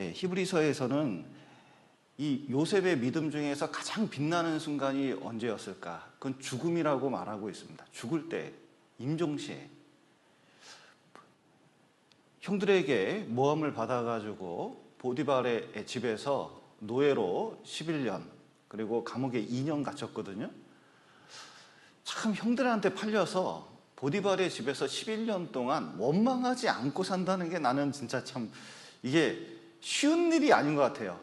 히브리서에서는 이 요셉의 믿음 중에서 가장 빛나는 순간이 언제였을까? 그건 죽음이라고 말하고 있습니다. 죽을 때, 임종시에 형들에게 모함을 받아가지고 보디발의 집에서 노예로 11년 그리고 감옥에 2년 갇혔거든요. 참 형들한테 팔려서 보디발의 집에서 11년 동안 원망하지 않고 산다는 게 나는 진짜 참 이게 쉬운 일이 아닌 것 같아요.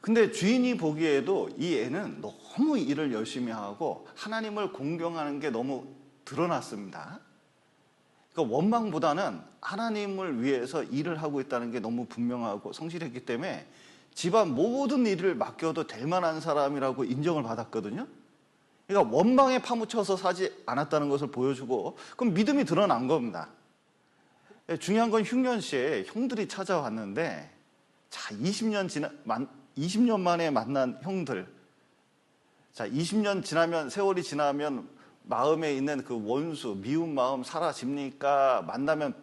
근데 주인이 보기에도 이 애는 너무 일을 열심히 하고 하나님을 공경하는 게 너무 드러났습니다. 그러니까 원망보다는 하나님을 위해서 일을 하고 있다는 게 너무 분명하고 성실했기 때문에 집안 모든 일을 맡겨도 될 만한 사람이라고 인정을 받았거든요. 그러니까 원망에 파묻혀서 사지 않았다는 것을 보여주고 그럼 믿음이 드러난 겁니다. 중요한 건 흉년시에 형들이 찾아왔는데 자 20년 만에 만난 형들, 자 20년 지나면 세월이 지나면 마음에 있는 그 원수 미운 마음 사라집니까? 만나면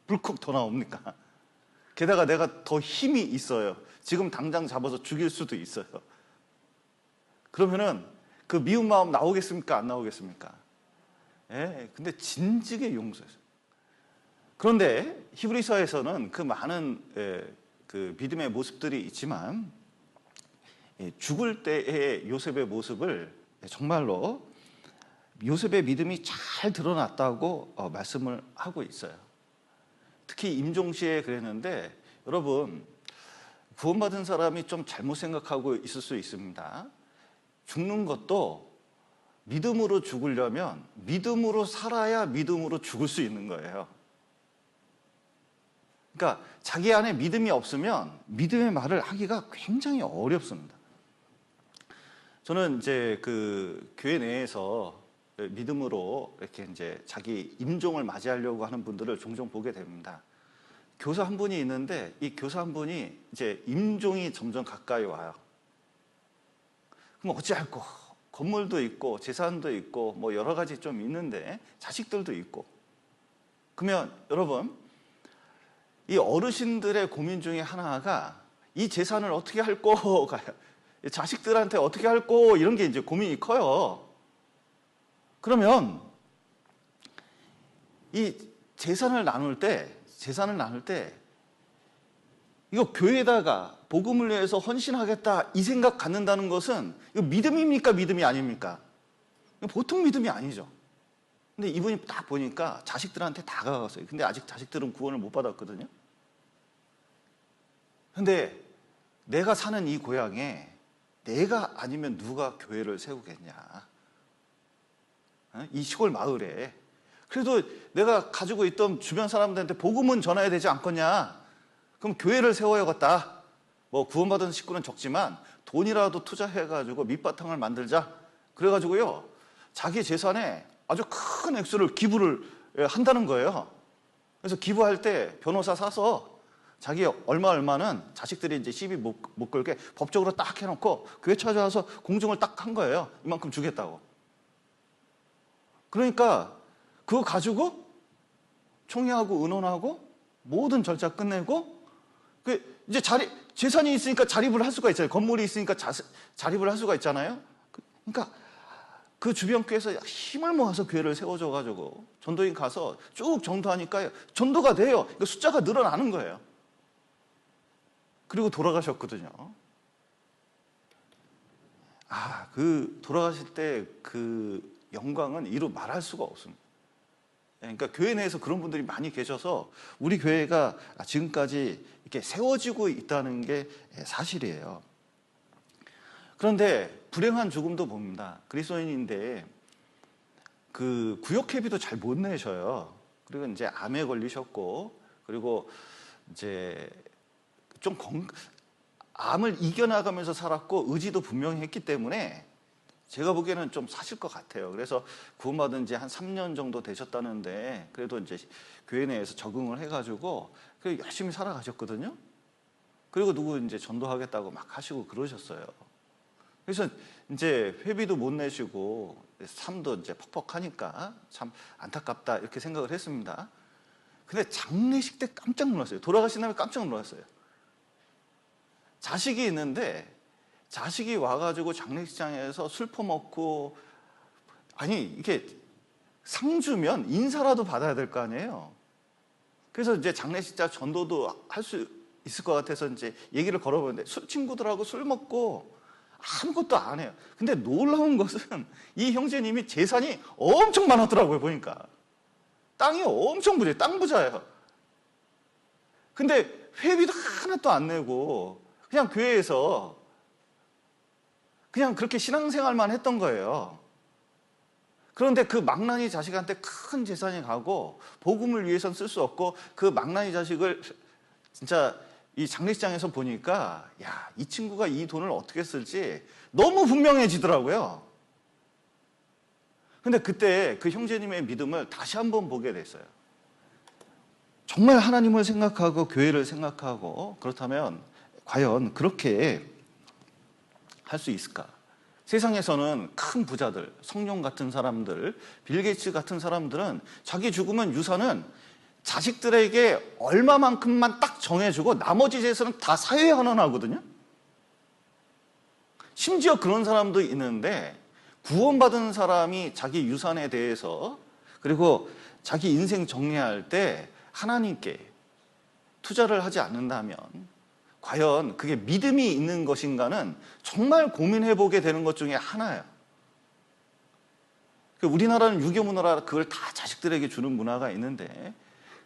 불컥 더 나옵니까? 게다가 내가 더 힘이 있어요. 지금 당장 잡아서 죽일 수도 있어요. 그러면은 그 미운 마음 나오겠습니까? 안 나오겠습니까? 근데 진즉에 용서했어요. 그런데 히브리서에서는 그 많은 그 믿음의 모습들이 있지만 죽을 때의 요셉의 모습을 정말로 요셉의 믿음이 잘 드러났다고 말씀을 하고 있어요. 특히 임종시에 그랬는데 여러분 구원받은 사람이 좀 잘못 생각하고 있을 수 있습니다. 죽는 것도 믿음으로 죽으려면 믿음으로 살아야 믿음으로 죽을 수 있는 거예요. 그러니까 자기 안에 믿음이 없으면 믿음의 말을 하기가 굉장히 어렵습니다. 저는 이제 그 교회 내에서 믿음으로 이렇게 이제 자기 임종을 맞이하려고 하는 분들을 종종 보게 됩니다. 교사 한 분이 있는데 이 교사 한 분이 이제 임종이 점점 가까이 와요. 그럼 어찌할꼬? 건물도 있고 재산도 있고 뭐 여러 가지 좀 있는데 자식들도 있고. 그러면 여러분 이 어르신들의 고민 중에 하나가 이 재산을 어떻게 할꼬 가요. 자식들한테 어떻게 할꼬 이런 게 이제 고민이 커요. 그러면 이 재산을 나눌 때 이거 교회에다가 복음을 위해서 헌신하겠다 이 생각 갖는다는 것은 이거 믿음입니까? 믿음이 아닙니까? 보통 믿음이 아니죠. 근데 이분이 딱 보니까 자식들한테 다가갔어요. 근데 아직 자식들은 구원을 못 받았거든요. 근데 내가 사는 이 고향에 내가 아니면 누가 교회를 세우겠냐. 이 시골 마을에. 그래도 내가 가지고 있던 주변 사람들한테 복음은 전해야 되지 않겠냐. 그럼 교회를 세워야겠다. 뭐 구원받은 식구는 적지만 돈이라도 투자해가지고 밑바탕을 만들자. 그래가지고요. 자기 재산에 아주 큰 액수를 기부를 한다는 거예요. 그래서 기부할 때 변호사 사서 자기 얼마는 자식들이 이제 시비 못 걸게 법적으로 딱 해놓고 교회 찾아와서 공증을 딱 한 거예요. 이만큼 주겠다고. 그러니까 그거 가지고 총회하고 의논하고 모든 절차 끝내고 이제 재산이 있으니까 자립을 할 수가 있잖아요. 건물이 있으니까 자립을 할 수가 있잖아요. 그러니까 그 주변 교회에서 힘을 모아서 교회를 세워줘가지고 전도인 가서 쭉 전도하니까 전도가 돼요. 그러니까 숫자가 늘어나는 거예요. 그리고 돌아가셨거든요. 그 돌아가실 때 그 영광은 이루 말할 수가 없습니다. 그러니까 교회 내에서 그런 분들이 많이 계셔서 우리 교회가 지금까지 이렇게 세워지고 있다는 게 사실이에요. 그런데 불행한 죽음도 봅니다. 그리스도인인데 그 구역회비도 잘 못 내셔요. 그리고 이제 암에 걸리셨고 그리고 이제 좀 암을 이겨나가면서 살았고 의지도 분명히 했기 때문에 제가 보기에는 좀 사실 것 같아요. 그래서 구원받은 지 한 3년 정도 되셨다는데 그래도 이제 교회 내에서 적응을 해가지고 열심히 살아가셨거든요. 그리고 누구 이제 전도하겠다고 막 하시고 그러셨어요. 그래서 이제 회비도 못 내시고 삶도 이제 퍽퍽하니까 참 안타깝다 이렇게 생각을 했습니다. 근데 장례식 때 깜짝 놀랐어요. 돌아가신 다음에 깜짝 놀랐어요. 자식이 있는데 자식이 와가지고 장례식장에서 술 퍼먹고, 아니 이게 상 주면 인사라도 받아야 될 거 아니에요. 그래서 이제 장례식장 전도도 할 수 있을 것 같아서 이제 얘기를 걸어보는데 친구들하고 술 먹고 아무것도 안 해요. 근데 놀라운 것은 이 형제님이 재산이 엄청 많았더라고요. 보니까 땅이 엄청 부자예요. 땅 부자예요. 근데 회비도 하나도 안 내고 그냥 교회에서 그냥 그렇게 신앙생활만 했던 거예요. 그런데 그 망나니 자식한테 큰 재산이 가고 복음을 위해서는 쓸 수 없고, 그 망나니 자식을 진짜 이 장례식장에서 보니까 야, 이 친구가 이 돈을 어떻게 쓸지 너무 분명해지더라고요. 근데 그때 그 형제님의 믿음을 다시 한번 보게 됐어요. 정말 하나님을 생각하고 교회를 생각하고 그렇다면 과연 그렇게 할 수 있을까? 세상에서는 큰 부자들, 성령 같은 사람들, 빌 게이츠 같은 사람들은 자기 죽으면 유산은 자식들에게 얼마만큼만 딱 정해주고 나머지 재산은 다 사회에 헌원하거든요. 심지어 그런 사람도 있는데 구원받은 사람이 자기 유산에 대해서 그리고 자기 인생 정리할 때 하나님께 투자를 하지 않는다면 과연 그게 믿음이 있는 것인가는 정말 고민해보게 되는 것 중에 하나예요. 우리나라는 유교 문화라 그걸 다 자식들에게 주는 문화가 있는데,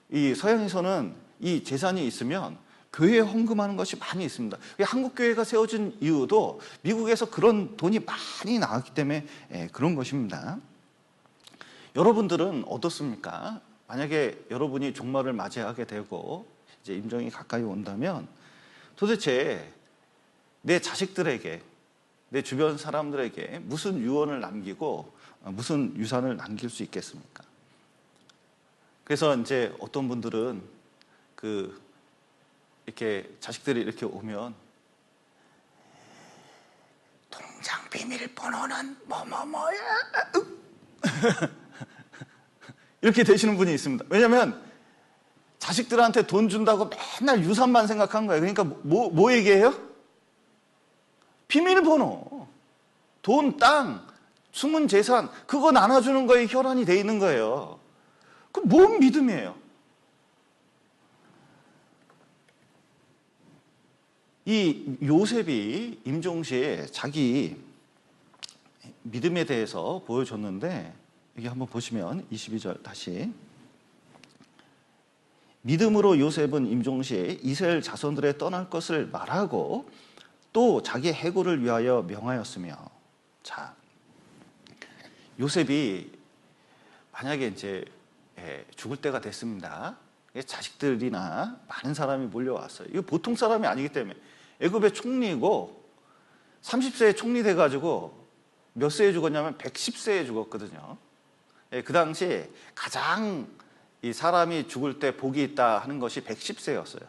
이 서양에서는 이 재산이 있으면 교회에 헌금하는 것이 많이 있습니다. 한국 교회가 세워진 이유도 미국에서 그런 돈이 많이 나왔기 때문에 그런 것입니다. 여러분들은 어떻습니까? 만약에 여러분이 종말을 맞이하게 되고 이제 임종이 가까이 온다면 도대체 내 자식들에게, 내 주변 사람들에게 무슨 유언을 남기고 무슨 유산을 남길 수 있겠습니까? 그래서 이제 어떤 분들은 이렇게 자식들이 이렇게 오면 통장 비밀번호는 뭐뭐뭐야 이렇게 되시는 분이 있습니다. 왜냐하면 자식들한테 돈 준다고 맨날 유산만 생각한 거예요. 그러니까 뭐 얘기해요? 비밀번호, 돈, 땅, 숨은 재산, 그거 나눠주는 거에 혈안이 돼 있는 거예요. 그럼 뭔 믿음이에요? 이 요셉이 임종시에 자기 믿음에 대해서 보여줬는데, 여기 한번 보시면 22절 다시. 믿음으로 요셉은 임종시에 이스라엘 자손들의 떠날 것을 말하고 또 자기 해고를 위하여 명하였으며. 자, 요셉이 만약에 이제 죽을 때가 됐습니다. 자식들이나 많은 사람이 몰려왔어요. 이거 보통 사람이 아니기 때문에. 애굽의 총리고 30세에 총리 돼가지고 몇 세에 죽었냐면 110세에 죽었거든요. 그 당시 가장 이 사람이 죽을 때 복이 있다 하는 것이 110세였어요.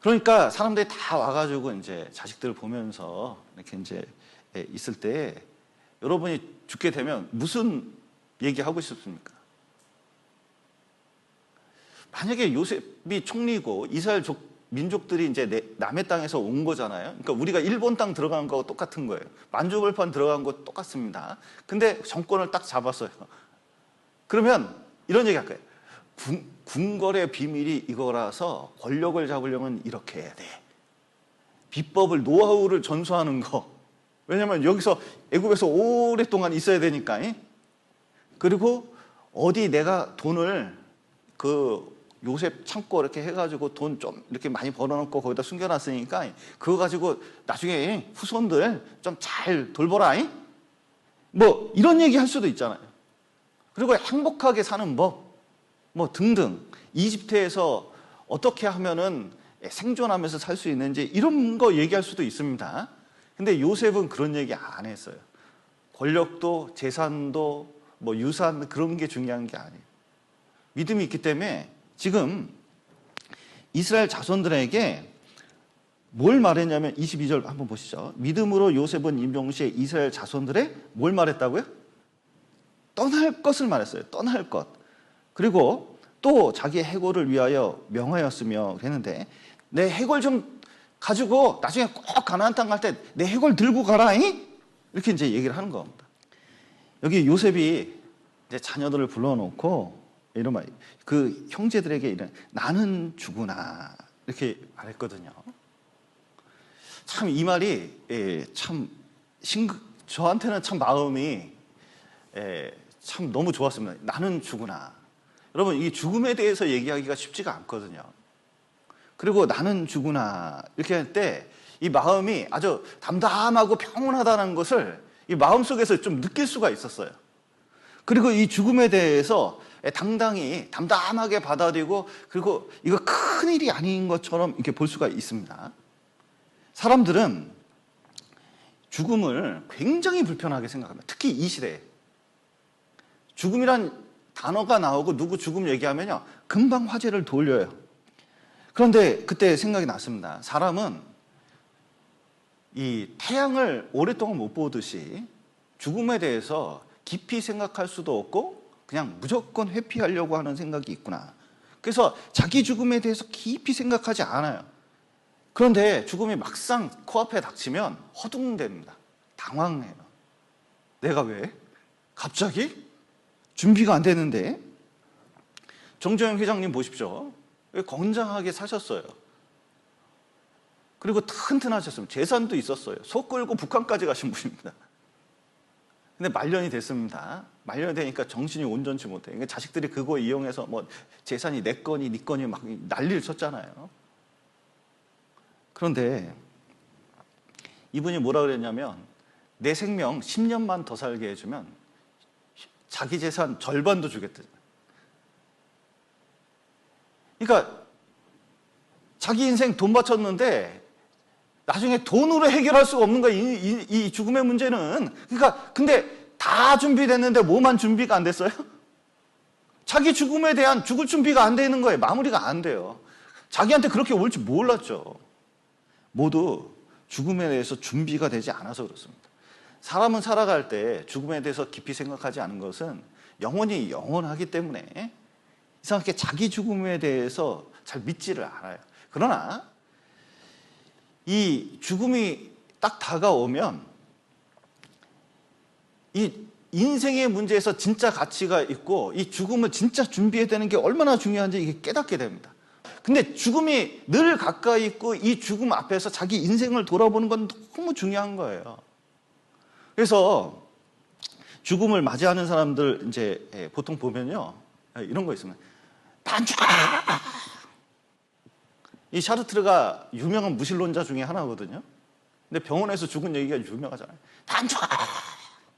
그러니까 사람들이 다 와가지고 이제 자식들을 보면서 이렇게 이제 있을 때 여러분이 죽게 되면 무슨 얘기하고 싶습니까? 만약에 요셉이 총리고 이스라엘 민족들이 이제 남의 땅에서 온 거잖아요. 그러니까 우리가 일본 땅 들어간 거하고 똑같은 거예요. 만주벌판 들어간 거 똑같습니다. 근데 정권을 딱 잡았어요. 그러면 이런 얘기 할 거예요. 궁궐의 비밀이 이거라서 권력을 잡으려면 이렇게 해야 돼. 비법을, 노하우를 전수하는 거. 왜냐면 여기서 애굽에서 오랫동안 있어야 되니까. 그리고 어디 내가 돈을 요셉 창고 이렇게 해가지고 돈 좀 이렇게 많이 벌어놓고 거기다 숨겨놨으니까 그거 가지고 나중에 후손들 좀 잘 돌보라. 뭐 이런 얘기 할 수도 있잖아요. 그리고 행복하게 사는 법 뭐 등등, 이집트에서 어떻게 하면은 생존하면서 살 수 있는지 이런 거 얘기할 수도 있습니다. 근데 요셉은 그런 얘기 안 했어요. 권력도 재산도 뭐 유산 그런 게 중요한 게 아니에요. 믿음이 있기 때문에 지금 이스라엘 자손들에게 뭘 말했냐면 22절 한번 보시죠. 믿음으로 요셉은 임종시에 이스라엘 자손들의 뭘 말했다고요? 떠날 것을 말했어요. 떠날 것. 그리고 또 자기의 해골을 위하여 명하였으며 그랬는데 내 해골 좀 가지고 나중에 꼭 가나안 땅 갈 때 내 해골 들고 가라. 이렇게 이제 얘기를 하는 겁니다. 여기 요셉이 이제 자녀들을 불러놓고 이런 말, 그 형제들에게 이런 나는 죽으나 이렇게 말했거든요. 참 이 말이 참 저한테는 참 마음이 참 너무 좋았습니다. 나는 죽으나. 여러분, 이 죽음에 대해서 얘기하기가 쉽지가 않거든요. 그리고 나는 죽으나 이렇게 할 때 이 마음이 아주 담담하고 평온하다는 것을 이 마음속에서 좀 느낄 수가 있었어요. 그리고 이 죽음에 대해서 당당히 담담하게 받아들이고, 그리고 이거 큰일이 아닌 것처럼 이렇게 볼 수가 있습니다. 사람들은 죽음을 굉장히 불편하게 생각합니다. 특히 이 시대에. 죽음이란 단어가 나오고 누구 죽음 얘기하면요, 금방 화제를 돌려요. 그런데 그때 생각이 났습니다. 사람은 이 태양을 오랫동안 못 보듯이 죽음에 대해서 깊이 생각할 수도 없고 그냥 무조건 회피하려고 하는 생각이 있구나. 그래서 자기 죽음에 대해서 깊이 생각하지 않아요. 그런데 죽음이 막상 코앞에 닥치면 허둥댑니다. 당황해요. 내가 왜? 갑자기? 준비가 안 되는데? 정조영 회장님 보십시오. 건장하게 사셨어요. 그리고 튼튼하셨습니다. 재산도 있었어요. 소 끌고 북한까지 가신 분입니다. 근데 말년이 됐습니다. 말년이 되니까 정신이 온전치 못해. 그러니까 자식들이 그거 이용해서 뭐 재산이 내 거니 네 거니 막 난리를 쳤잖아요. 그런데 이분이 뭐라 그랬냐면 내 생명 10년만 더 살게 해주면 자기 재산 절반도 주겠다. 그러니까 자기 인생 돈 바쳤는데 나중에 돈으로 해결할 수가 없는 거야, 이 죽음의 문제는. 그러니까 근데 다 준비됐는데 뭐만 준비가 안 됐어요? 자기 죽음에 대한 죽을 준비가 안 되는 거예요. 마무리가 안 돼요. 자기한테 그렇게 올지 몰랐죠. 모두 죽음에 대해서 준비가 되지 않아서 그렇습니다. 사람은 살아갈 때 죽음에 대해서 깊이 생각하지 않은 것은 영원히 영원하기 때문에 이상하게 자기 죽음에 대해서 잘 믿지를 않아요. 그러나 이 죽음이 딱 다가오면 이 인생의 문제에서 진짜 가치가 있고 이 죽음을 진짜 준비해야 되는 게 얼마나 중요한지 이게 깨닫게 됩니다. 근데 죽음이 늘 가까이 있고 이 죽음 앞에서 자기 인생을 돌아보는 건 너무 중요한 거예요. 그래서 죽음을 맞이하는 사람들 이제 보통 보면요, 이런 거 있습니다. 난 죽어! 이 샤르트르가 유명한 무신론자 중에 하나거든요. 근데 병원에서 죽은 얘기가 유명하잖아요. 난 죽어!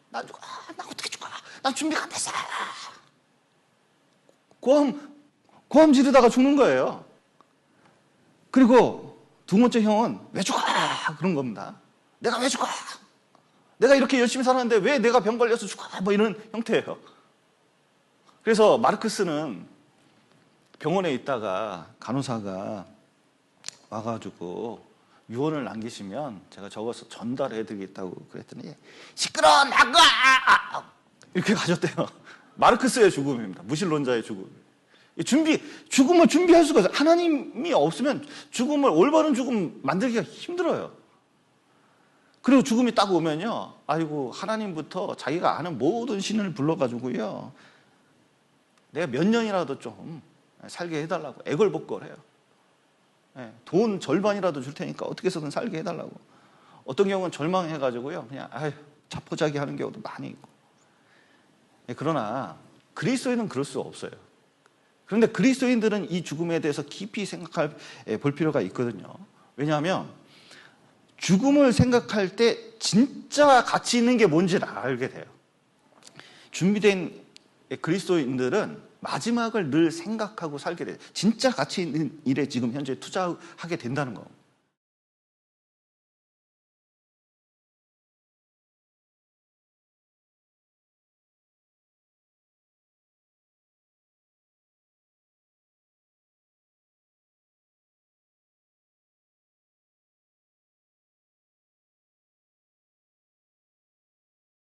난 죽어! 나 어떻게 죽어! 난 준비가 안 됐어! 고함 지르다가 죽는 거예요. 그리고 두 번째 형은 왜 죽어? 그런 겁니다. 내가 왜 죽어? 내가 이렇게 열심히 살았는데 왜 내가 병 걸려서 죽어? 뭐 이런 형태예요. 그래서 마르크스는 병원에 있다가 간호사가 와가지고 유언을 남기시면 제가 적어서 전달해드리겠다고 그랬더니 시끄러워 나가! 이렇게 가셨대요. 마르크스의 죽음입니다. 무신론자의 죽음. 죽음을 준비할 수가 없어요. 하나님이 없으면 죽음을, 올바른 죽음 만들기가 힘들어요. 그리고 죽음이 딱 오면요, 아이고, 하나님부터 자기가 아는 모든 신을 불러가지고요, 내가 몇 년이라도 좀 살게 해달라고 애걸복걸해요. 돈 절반이라도 줄 테니까 어떻게 해서든 살게 해달라고. 어떤 경우는 절망해가지고요, 그냥 자포자기 하는 경우도 많이 있고. 그러나 그리스도인은 그럴 수 없어요. 그런데 그리스도인들은 이 죽음에 대해서 깊이 볼 필요가 있거든요. 왜냐하면 죽음을 생각할 때 진짜 가치 있는 게 뭔지를 알게 돼요. 준비된 그리스도인들은 마지막을 늘 생각하고 살게 돼요. 진짜 가치 있는 일에 지금 현재 투자하게 된다는 거.